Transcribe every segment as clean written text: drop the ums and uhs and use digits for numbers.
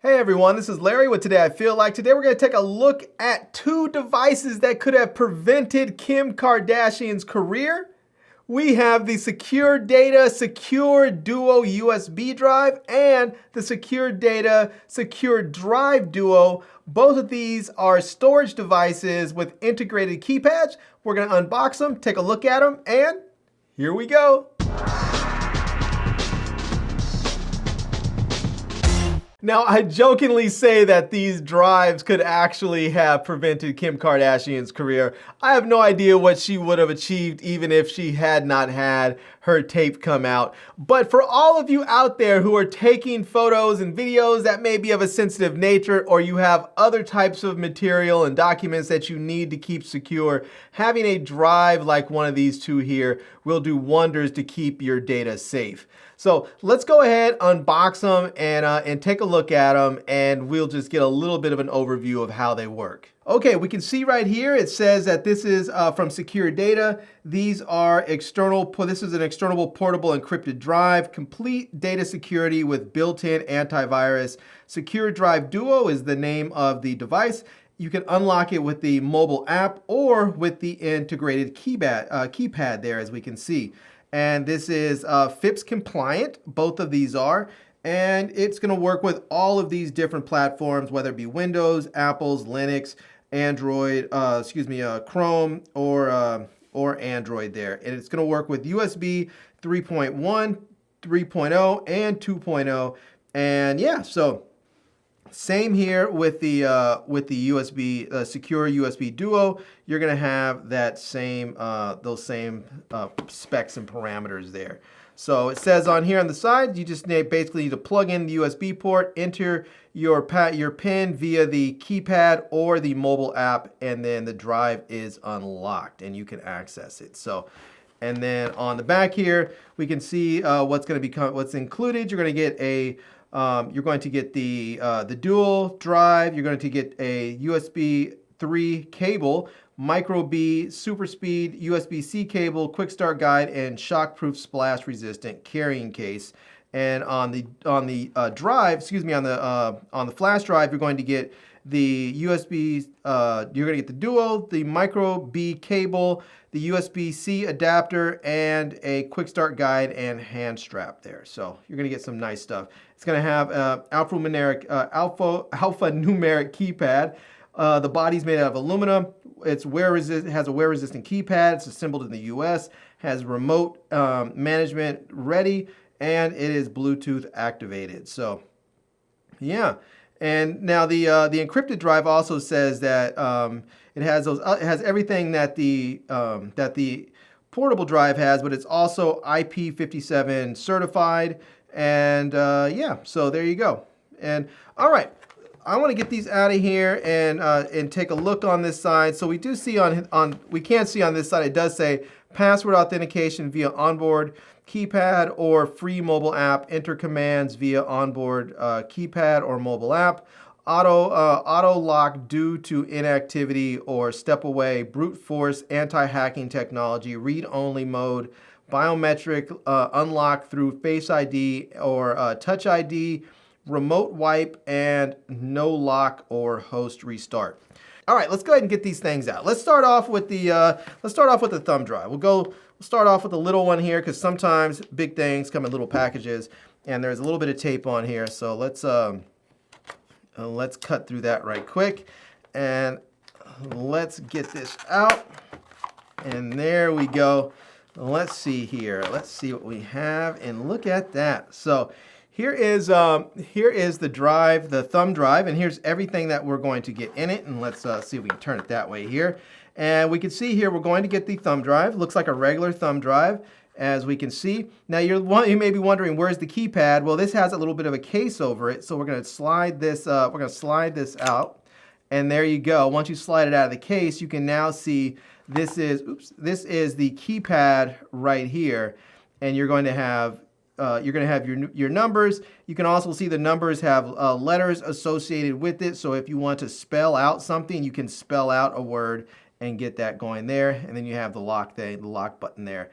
Hey everyone, this is Larry with Today I Feel Like. Today we're going to take a look at 2 devices that could have prevented Kim Kardashian's career. We have the Secure Data Secure Duo USB drive and the Secure Data Secure Drive Duo. Both of these are storage devices with integrated keypads. We're going to unbox them, take a look at them, and here we go. Now, I jokingly say that these drives could actually have prevented Kim Kardashian's career. I have no idea what she would have achieved even if she had not had her tape come out. But for all of you out there who are taking photos and videos that may be of a sensitive nature, or you have other types of material and documents that you need to keep secure, having a drive like one of these 2 here will do wonders to keep your data safe. So let's go ahead, unbox them, and take a look at them, and we'll just get a little bit of an overview of how they work. Okay, we can see right here, it says that this is from Secure Data. These are external, this is an external portable encrypted drive, complete data security with built-in antivirus. Secure Drive Duo is the name of the device. You can unlock it with the mobile app or with the integrated keypad there, as we can see. And this is FIPS compliant, both of these are, and it's gonna work with all of these different platforms, whether it be Windows, Apple's, Linux, Android, Chrome, or Android there. And it's gonna work with USB 3.1, 3.0, and 2.0. And yeah, so same here with the USB Secure USB Duo. You're gonna have that same those same specs and parameters there. So it says on here on the side, you just basically need to plug in the USB port, enter your PIN via the keypad or the mobile app, and then the drive is unlocked and you can access it. So, and then on the back here, we can see what's included. You're going to get the dual drive. You're going to get a USB 3 cable, micro B, super speed, USB-C cable, quick start guide, and shockproof splash resistant carrying case. And on the drive, on the flash drive, you're going to get the USB. You're going to get the Duo, the micro B cable, the USB-C adapter, and a quick start guide and hand strap there. So you're going to get some nice stuff. It's going to have alphanumeric keypad. The body's made out of aluminum. It's it has a wear-resistant keypad. It's assembled in the U.S. Has remote management ready, and it is Bluetooth activated. So, yeah. And now the encrypted drive also says that it has everything that the portable drive has, but it's also IP57 certified. And yeah, so there you go. And all right. I want to get these out of here and take a look on this side. So we do see we can't see on this side, it does say password authentication via onboard keypad or free mobile app. Enter commands via onboard keypad or mobile app. Auto lock due to inactivity or step away. Brute force anti-hacking technology. Read only mode. Biometric unlock through Face ID or Touch ID. Remote wipe, and no lock or host restart. All right, let's go ahead and get these things out. Let's start off with the thumb drive. We'll start off with the little one here, because sometimes big things come in little packages, and there's a little bit of tape on here. So let's cut through that right quick, and let's get this out. And there we go. Let's see here. Let's see what we have, and look at that. So here is the drive, the thumb drive, and here's everything that we're going to get in it. And let's see if we can turn it that way here. And we can see here we're going to get the thumb drive. Looks like a regular thumb drive, as we can see. Now you may be wondering, where's the keypad? Well, this has a little bit of a case over it, so we're going to slide this. We're going to slide this out, and there you go. Once you slide it out of the case, you can now see this is the keypad right here, and you're going to have your numbers. You can also see the numbers have letters associated with it. So if you want to spell out something, you can spell out a word and get that going there. And then you have the lock button there.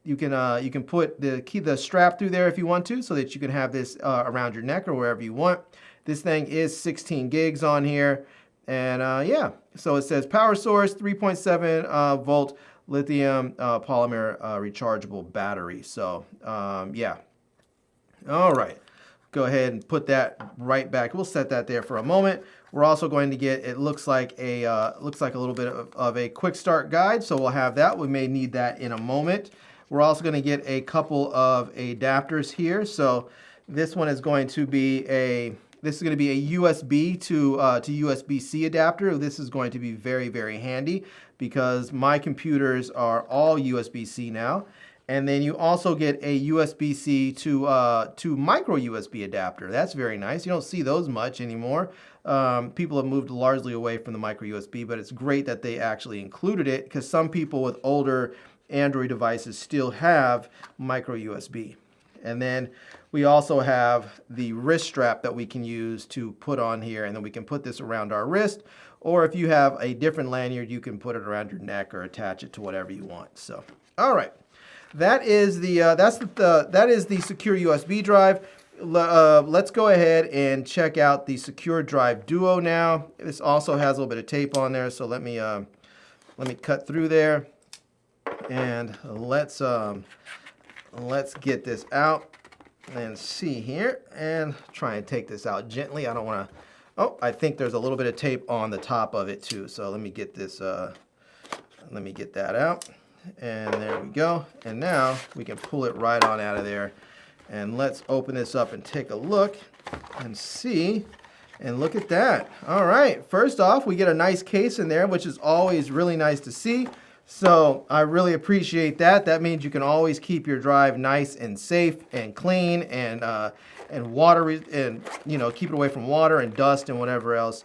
You can put the strap through there if you want to, so that you can have this around your neck or wherever you want. This thing is 16 gigs on here. And yeah, so it says power source, 3.7 volt lithium polymer rechargeable battery. So yeah. All right. Go ahead and put that right back. We'll set that there for a moment. We're also going to get, it looks like a little bit of a quick start guide. So we'll have that. We may need that in a moment. We're also going to get a couple of adapters here. So this one is going to be a USB to USB-C adapter. This is going to be very, very handy because my computers are all USB-C now. And then you also get a USB-C to micro USB adapter. That's very nice. You don't see those much anymore. People have moved largely away from the micro USB, but it's great that they actually included it because some people with older Android devices still have micro USB. And then we also have the wrist strap that we can use to put on here, and then we can put this around our wrist. Or if you have a different lanyard, you can put it around your neck or attach it to whatever you want. So, all right. That is the secure USB drive. Let's go ahead and check out the secure drive Duo now. This also has a little bit of tape on there, so let me cut through there, and let's get this out and see here, and try and take this out gently. I don't want to. Oh, I think there's a little bit of tape on the top of it too. So let me get this. Let me get that out. And there we go. And now we can pull it right on out of there. And let's open this up and take a look and see. And look at that. All right. First off, we get a nice case in there, which is always really nice to see. So I really appreciate that. That means you can always keep your drive nice and safe and clean and water, and keep it away from water and dust and whatever else.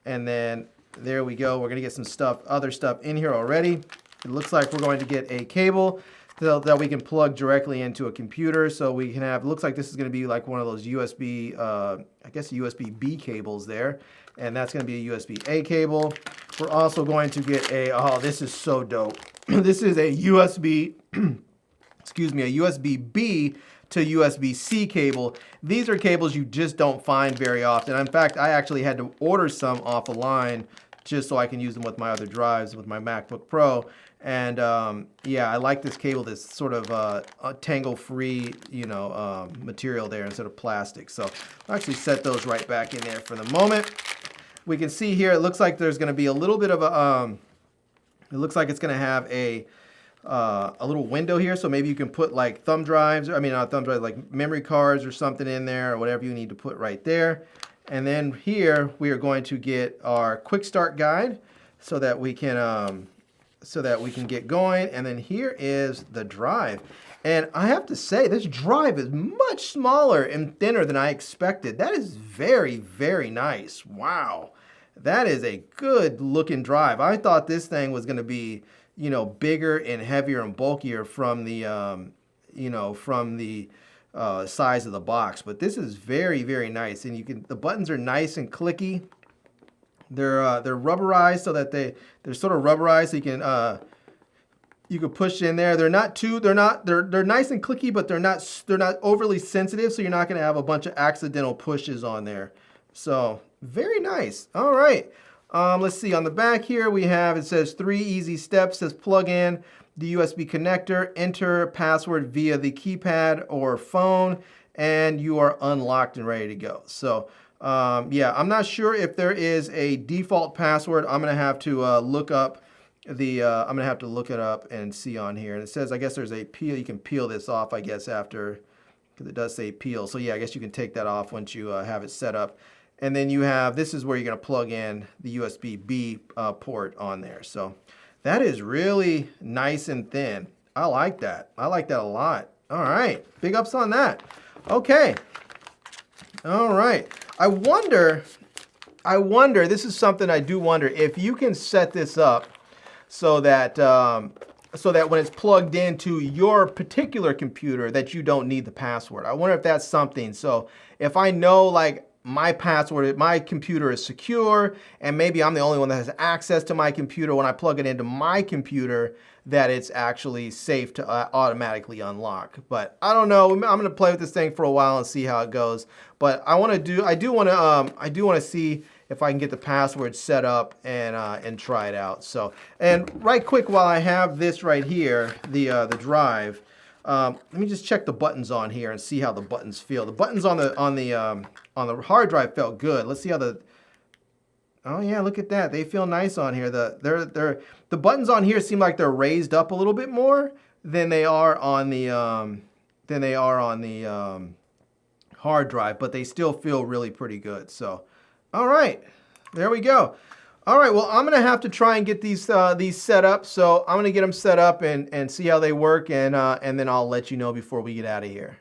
And then there we go. We're gonna get some other stuff in here already. It looks like we're going to get a cable that we can plug directly into a computer. So we can have, it looks like this is going to be like one of those USB, I guess USB-B cables there. And that's going to be a USB-A cable. We're also going to get oh, this is so dope. This is a USB, excuse me, a USB-B to USB-C cable. These are cables you just don't find very often. In fact, I actually had to order some off a line just so I can use them with my other drives, with my MacBook Pro. And yeah, I like this cable, this sort of tangle-free, material there instead of plastic. So I'll actually set those right back in there for the moment. We can see here, it looks like there's going to be a little bit of a, it looks like it's going to have a little window here. So maybe you can put like thumb drives, not thumb drives, like memory cards or something in there, or whatever you need to put right there. And then here we are going to get our quick start guide so that we can get going. And then here is the drive. And I have to say, this drive is much smaller and thinner than I expected. That is very, very nice. Wow. That is a good looking drive. I thought this thing was going to be, bigger and heavier and bulkier from the, size of the box. But this is very, very nice. And the buttons are nice and clicky. They're rubberized so that they're sort of rubberized so you can push in there. They're nice and clicky, but they're not overly sensitive, so you're not going to have a bunch of accidental pushes on there. So very nice. All right. Let's see, on the back here it says 3 easy steps. It says plug in the USB connector, enter password via the keypad or phone, and you are unlocked and ready to go. So yeah, I'm not sure if there is a default password. I'm gonna have to look up I'm gonna have to look it up and see on here. And it says, I guess there's a peel. You can peel this off, I guess, after, because it does say peel. So yeah, I guess you can take that off once you have it set up. And then this is where you're gonna plug in the USB-B port on there. So that is really nice and thin. I like that. I like that a lot. All right, big ups on that. Okay. All right. I wonder, this is something I do wonder, if you can set this up so that when it's plugged into your particular computer that you don't need the password. I wonder if that's something. So if I know, like, my password, my computer is secure, and maybe I'm the only one that has access to my computer. When I plug it into my computer, that it's actually safe to automatically unlock. But I don't know. I'm going to play with this thing for a while and see how it goes. But I do want to see if I can get the password set up and try it out. So, and right quick, while I have this right here, the drive, let me just check the buttons on here and see how the buttons feel. The buttons on the hard drive felt good. Let's see how the... Oh yeah, look at that. They feel nice on here. The buttons on here seem like they're raised up a little bit more than they are on the hard drive, but they still feel really pretty good. So, all right, there we go. All right, well, I'm gonna have to try and get these set up. So I'm gonna get them set up and see how they work, and then I'll let you know before we get out of here.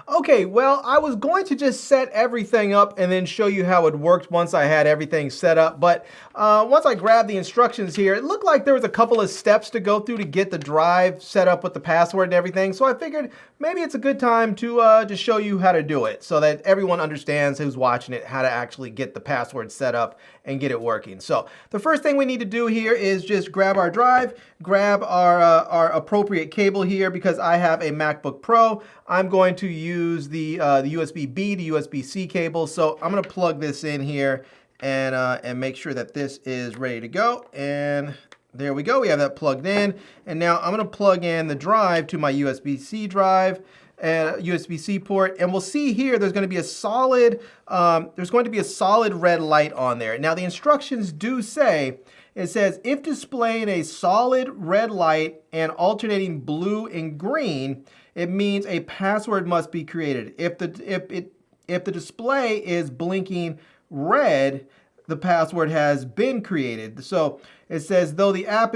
Okay, well, I was going to just set everything up and then show you how it worked once I had everything set up. But once I grabbed the instructions here, it looked like there was a couple of steps to go through to get the drive set up with the password and everything. So I figured maybe it's a good time to just show you how to do it so that everyone understands who's watching it, how to actually get the password set up and get it working. So the first thing we need to do here is just grab our drive, grab our appropriate cable here. Because I have a MacBook Pro, I'm going to use the USB-B to USB-C cable. So I'm going to plug this in here and make sure that this is ready to go. And there we go. We have that plugged in. And now I'm going to plug in the drive to my USB-C drive and USB-C port, and we'll see here there's going to be a solid red light on there. Now the instructions do say, it says if displaying a solid red light and alternating blue and green, it means a password must be created. If the display is blinking red, the password has been created. So it says through the app,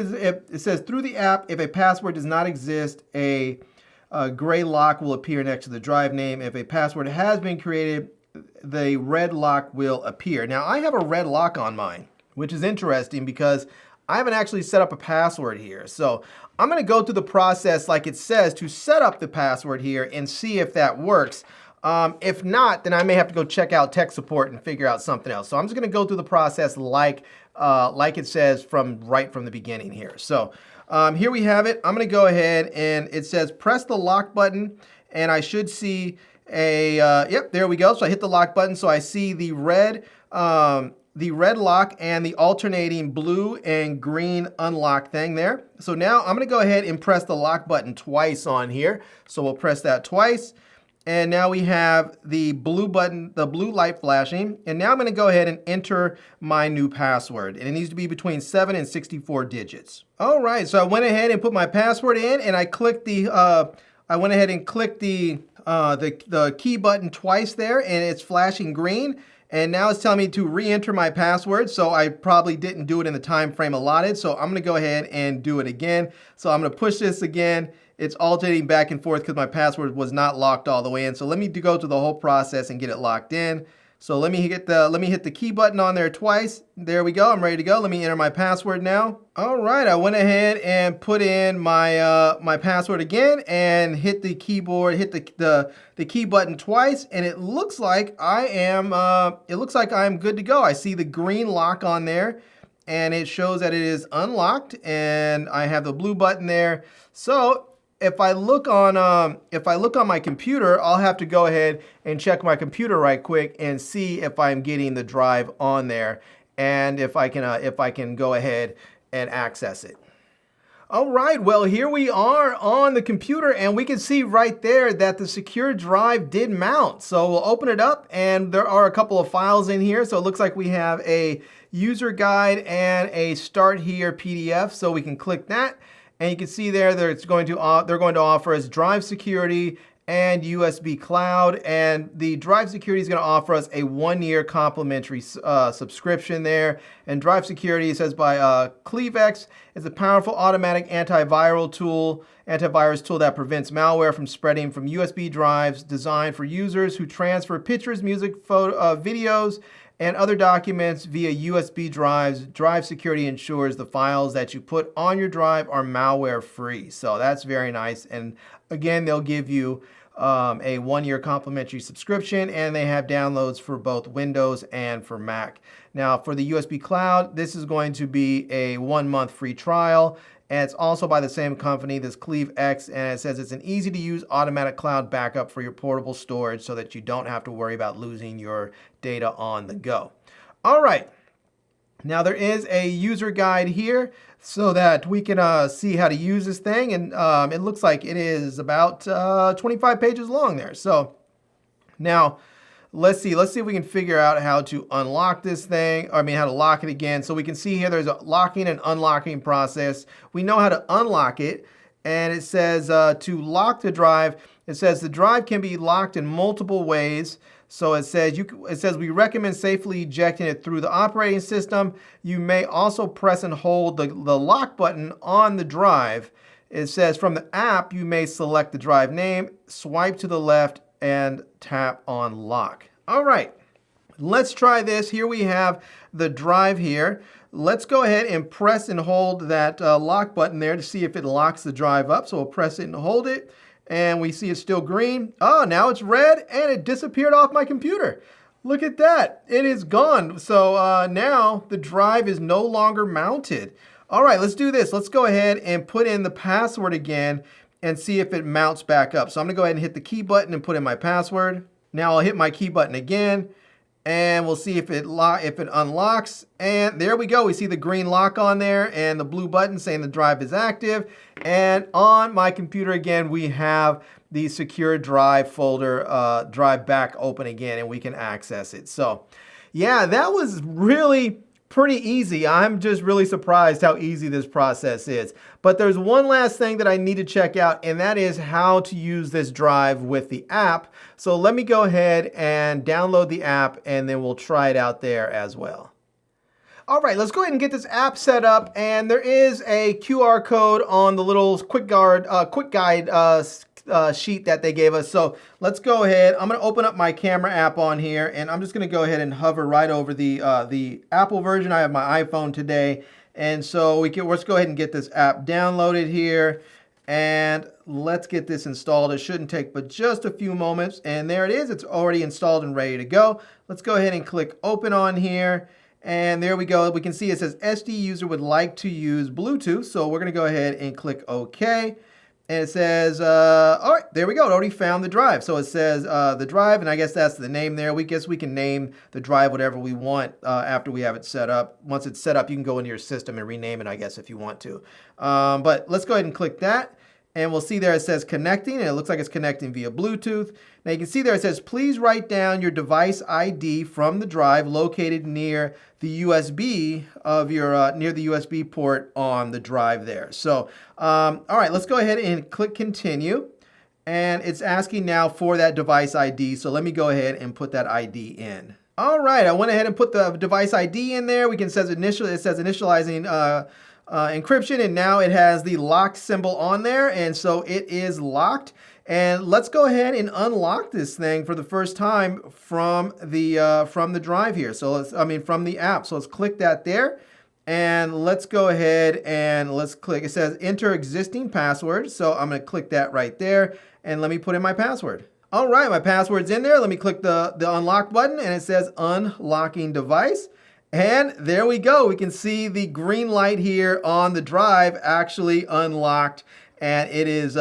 if a password does not exist, a gray lock will appear next to the drive name. If a password has been created, the red lock will appear. Now I have a red lock on mine, which is interesting because I haven't actually set up a password here. So I'm going to go through the process like it says to set up the password here and see if that works. If not, then I may have to go check out tech support and figure out something else. So I'm just going to go through the process like it says right from the beginning here. So here we have it. I'm going to go ahead and it says press the lock button, and I should see a yep, there we go. So I hit the lock button, so I see the red lock and the alternating blue and green unlock thing there. So now I'm going to go ahead and press the lock button twice on here. So we'll press that twice. And now we have the blue button, the blue light flashing. And now I'm going to go ahead and enter my new password. And it needs to be between 7 and 64 digits. All right, so I went ahead and put my password in, and I clicked the key button twice there, and it's flashing green. And now it's telling me to re-enter my password. So I probably didn't do it in the time frame allotted. So I'm going to go ahead and do it again. So I'm going to push this again. It's alternating back and forth because my password was not locked all the way in. So let me go through the whole process and get it locked in. So let me hit the key button on there twice. There we go. I'm ready to go. Let me enter my password now. All right, I went ahead and put in my my password again and hit the keyboard, hit the key button twice, and it looks like I am good to go. I see the green lock on there, and it shows that it is unlocked, and I have the blue button there. So if I look on my computer, I'll have to go ahead and check my computer right quick and see if I'm getting the drive on there, and if I can go ahead and access it. All right, well, here we are on the computer, and we can see right there that the secure drive did mount. So we'll open it up, and there are a couple of files in here. So it looks like we have a user guide and a start here PDF. So we can click that. And you can see there they're going to offer us drive security and USB cloud. And the drive security is going to offer us a 1-year complimentary subscription there. And drive security, it says by Clevex, is a powerful automatic antivirus tool that prevents malware from spreading from USB drives, designed for users who transfer pictures, music, videos, and other documents via USB drives. Drive security ensures the files that you put on your drive are malware free. So that's very nice. And again, they'll give you a 1-year complimentary subscription, and they have downloads for both Windows and for Mac. Now for the USB cloud, this is going to be a 1-month free trial. And it's also by the same company, this CleaveX, and it says it's an easy-to-use automatic cloud backup for your portable storage so that you don't have to worry about losing your data on the go. All right. Now there is a user guide here so that we can see how to use this thing, and it looks like it is about 25 pages long there. So now let's see if we can figure out how to unlock this thing. How to lock it again. So we can see here there's a locking and unlocking process. We know how to unlock it, and it says to lock the drive, it says the drive can be locked in multiple ways. So it says we recommend safely ejecting it through the operating system. You may also press and hold the lock button on the drive. It says from the app, you may select the drive name, swipe to the left, and tap on lock. All right, let's try this. Here we have the drive here. Let's go ahead and press and hold that lock button there to see if it locks the drive up. So we'll press it and hold it, and we see it's still green. Oh, now it's red, and it disappeared off my computer. Look at that, it is gone. So now the drive is no longer mounted. All right, let's do this. Let's go ahead and put in the password again and see if it mounts back up. So I'm gonna go ahead and hit the key button and put in my password. Now I'll hit my key button again, and we'll see if it unlocks. And there we go. We see the green lock on there and the blue button saying the drive is active. And on my computer again, we have the secure drive folder, drive back open again, and we can access it. So yeah, that was really pretty easy. I'm just really surprised how easy this process is. But there's one last thing that I need to check out, and that is how to use this drive with the app. So let me go ahead and download the app, and then we'll try it out there as well. All right, let's go ahead and get this app set up, and there is a QR code on the little quick guide sheet that they gave us. So let's go ahead. I'm going to open up my camera app on here, and I'm just going to go ahead and hover right over the Apple version. I have my iPhone today, and so let's go ahead and get this app downloaded here, and let's get this installed. It shouldn't take but just a few moments, and there it is. It's already installed and ready to go. Let's go ahead and click open on here. And there we go. We can see it says SD user would like to use Bluetooth. So we're going to go ahead and click OK. And it says, all right, there we go. It already found the drive. So it says the drive, and I guess that's the name there. We can name the drive whatever we want after we have it set up. Once it's set up, you can go into your system and rename it, I guess, if you want to. But let's go ahead and click that. And we'll see there it says connecting, and it looks like it's connecting via Bluetooth. Now you can see there it says, please write down your device ID from the drive located near the USB of your near the USB port on the drive there. So, all right, let's go ahead and click continue. And it's asking now for that device ID. So let me go ahead and put that ID in. All right, I went ahead and put the device ID in there. It says initializing encryption, and now it has the lock symbol on there, and so it is locked. And let's go ahead and unlock this thing for the first time from the drive here. So from the app. So let's click that there, and let's go ahead and let's click. It says enter existing password, so I'm going to click that right there, and let me put in my password. All right, my password's in there. Let me click the unlock button, and it says unlocking device. And there we go. We can see the green light here on the drive actually unlocked, and it is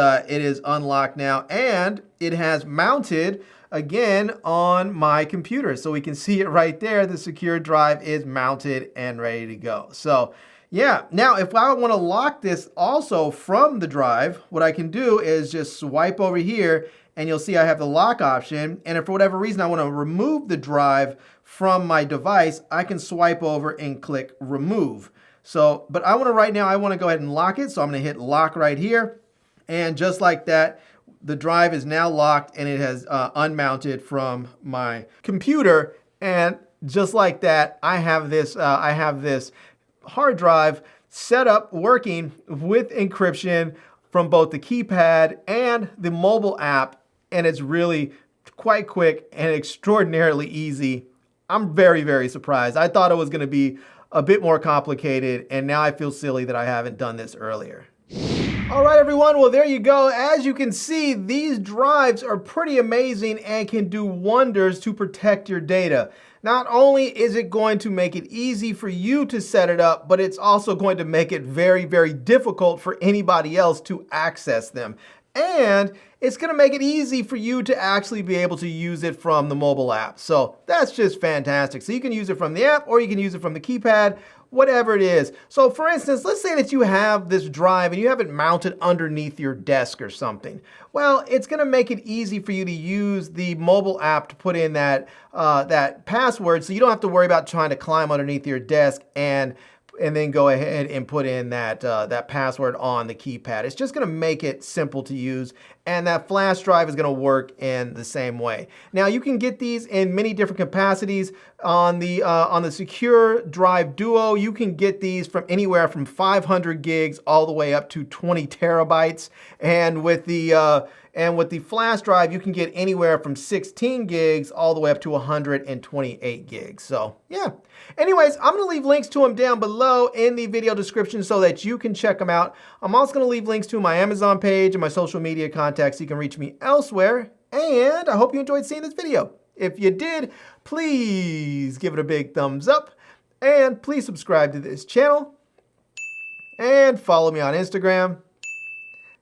unlocked now, and it has mounted again on my computer. So we can see it right there. The secure drive is mounted and ready to go. So yeah, now if I want to lock this also from the drive, what I can do is just swipe over here, and you'll see I have the lock option. And if for whatever reason I want to remove the drive from my device, I can swipe over and click remove. So, but I want to go ahead and lock it. So I'm going to hit lock right here. And just like that, the drive is now locked, and it has unmounted from my computer. And just like that, I have this hard drive set up working with encryption from both the keypad and the mobile app. And it's really quite quick and extraordinarily easy. I'm very, very surprised. I thought it was going to be a bit more complicated, and now I feel silly that I haven't done this earlier. All right, everyone, well, there you go. As you can see, these drives are pretty amazing and can do wonders to protect your data. Not only is it going to make it easy for you to set it up, but it's also going to make it very, very difficult for anybody else to access them. And it's going to make it easy for you to actually be able to use it from the mobile app. So that's just fantastic. So you can use it from the app or you can use it from the keypad, whatever it is. So for instance, let's say that you have this drive and you have it mounted underneath your desk or something. Well, it's going to make it easy for you to use the mobile app to put in that password, so you don't have to worry about trying to climb underneath your desk and then go ahead and put in that password on the keypad. It's just going to make it simple to use, and that flash drive is going to work in the same way. Now, you can get these in many different capacities. On the Secure Drive Duo, you can get these from anywhere from 500 gigs all the way up to 20 terabytes. And with the flash drive, you can get anywhere from 16 gigs all the way up to 128 gigs. So yeah. Anyways, I'm going to leave links to them down below in the video description so that you can check them out. I'm also going to leave links to my Amazon page and my social media contacts so you can reach me elsewhere. And I hope you enjoyed seeing this video. If you did, please give it a big thumbs up. And please subscribe to this channel. And follow me on Instagram.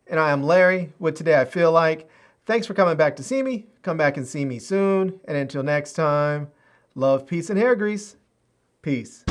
And I am Larry with Today I Feel Like. Thanks for coming back to see me. Come back and see me soon. And until next time, love, peace, and hair grease. Peace.